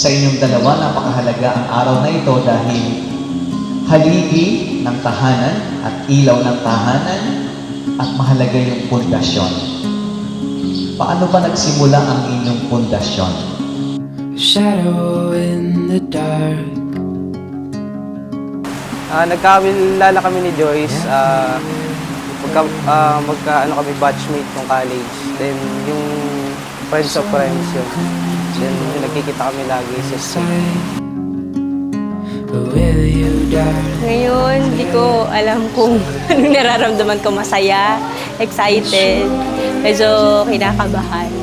Sa inyong dalawa, napakahalaga ang araw na ito dahil haligi ng tahanan at ilaw ng tahanan at mahalaga yung pundasyon. Paano ba nagsimula ang inyong pundasyon? Shadow in the dark. Nagkakilala kami ni Joyce, magka kami batchmate ng college. Then yung friends of friends yun. Then nagkikita kami lagi sa school. Ngayon, hindi ko alam kung anong nararamdaman ko. Masaya, excited, medyo kinakabahan.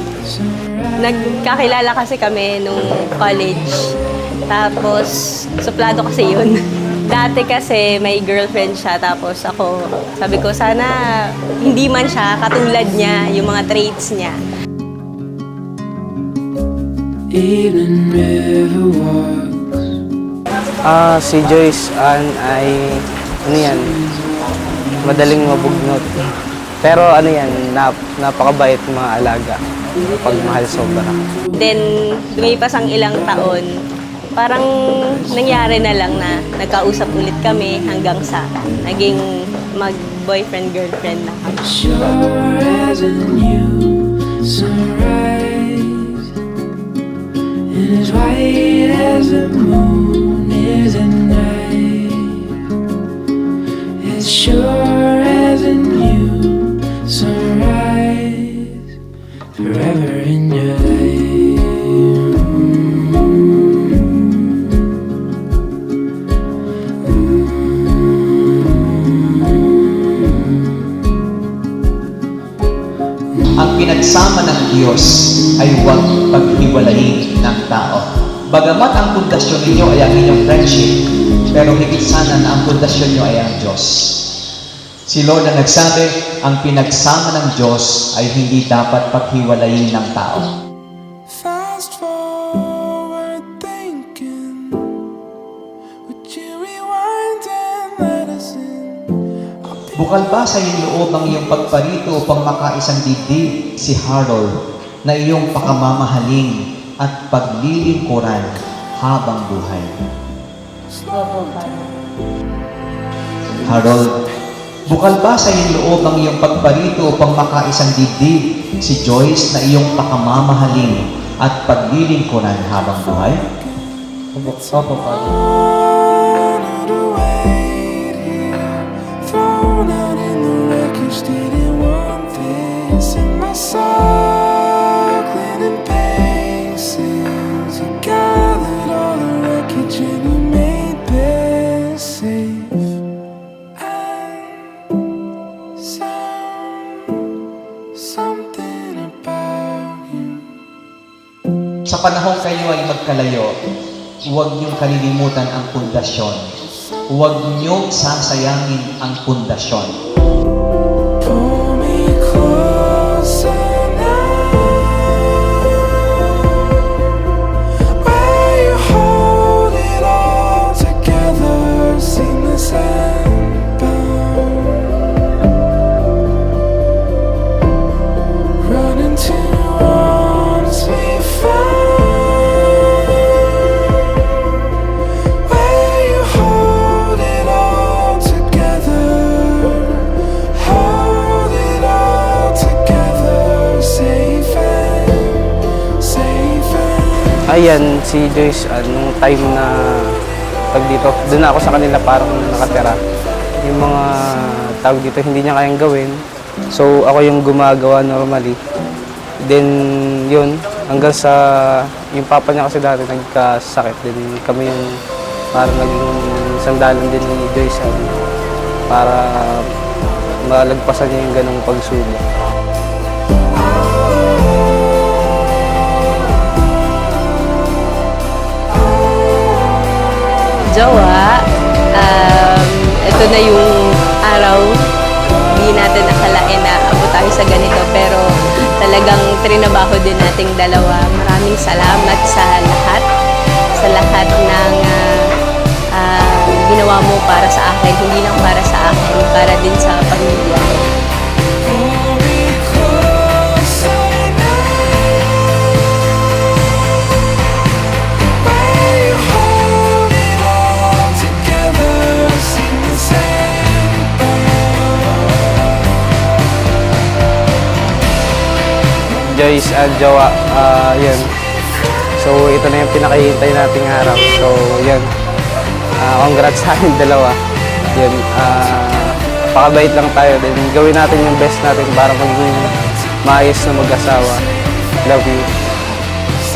Nagkakilala kasi kami nung college. Tapos, suplado kasi yun. Dati kasi may girlfriend siya, tapos ako, sabi ko sana hindi man siya katulad niya, yung mga traits niya. Even river walks. Si Joyce ay, ano yan, madaling mabugnot. Pero ano yan, napakabait mga alaga, pagmahal sobra. Then, lumipas ang ilang taon, parang nangyari na lang na nagkausap ulit kami hanggang sa naging mag-boyfriend-girlfriend na kami. Sure as a new sunrise, and as white as the moon is at night. As sure as a new sunrise, forever in your life. Ang pinagsama ng Diyos ay huwag paghiwalayin ng tao. Bagamat ang pundasyon ninyo ay ang inyong friendship, pero higit sana na ang pundasyon nyo ay ang Diyos. Si Lord na nagsabi, ang pinagsama ng Diyos ay hindi dapat paghiwalayin ng tao. Fast forward thinking, would you rewind and let us in? Bukal ba sa iyong loob ang iyong pagparito upang makaisang dibdib si Harold na iyong pakamamahalin at paglilingkuran habang buhay? Harold, bukal ba sa iyong loob ang iyong pagparito upang makaisang dibdib si Joyce na iyong pakamamahalin at paglilingkuran habang buhay? Honored away here, thrown out in the wreckage, didn't want this in my circling and paces. You gathered all the wreckage and you made this safe. And something about you. Sa panahong kayo ay magkalayo, huwag niyong kalilimutan ang pundasyon. Huwag niyong sasayangin ang pundasyon. Pull me closer now, where you hold it all together, seamless and bound. Run into arms we found, where you hold it all together, hold it all together, safe and Ayan, si Joyce, nung time na tawag dito, doon ako sa kanila parang nakatira. Yung mga tawag dito, hindi niya kayang gawin. So, ako yung gumagawa normally. Then, yun, hanggang sa, yung papa niya kasi dati nagkasakit. Then, kami yung parang naging sandalan din ni Joyce para malagpasan niya yung ganong pagsubok. Jowa, ito na yung araw. Hindi natin nakalain na abot tayo sa ganito, pero talagang trinabaho din nating dalawa. Maraming salamat sa lahat ng ginawa mo para sa akin, hindi lang para sa akin, para din sa pamilya. closer now, Joyce and Jowa, yun. So, ito na yung pinakahihintay nating araw. So, yun. Congrats sa ating dalawa. Yun. Pakabait lang tayo. Then, gawin natin yung best natin para maging maayos na mag-asawa. Love you.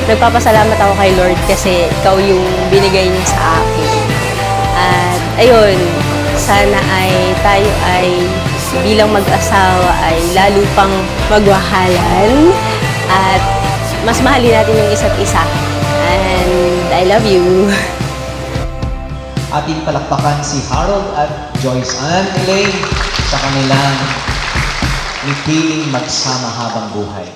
Nagpapasalamat ako kay Lord kasi ikaw yung binigay niya sa akin. At ayun, sana ay tayo ay bilang mag-asawa ay lalo pang magwahalan at mas mahalin natin yung isa't isa. And I love you. Ating palakpakan si Harold at Joyce Ann Elaine sa kanilang piling magsama habang buhay.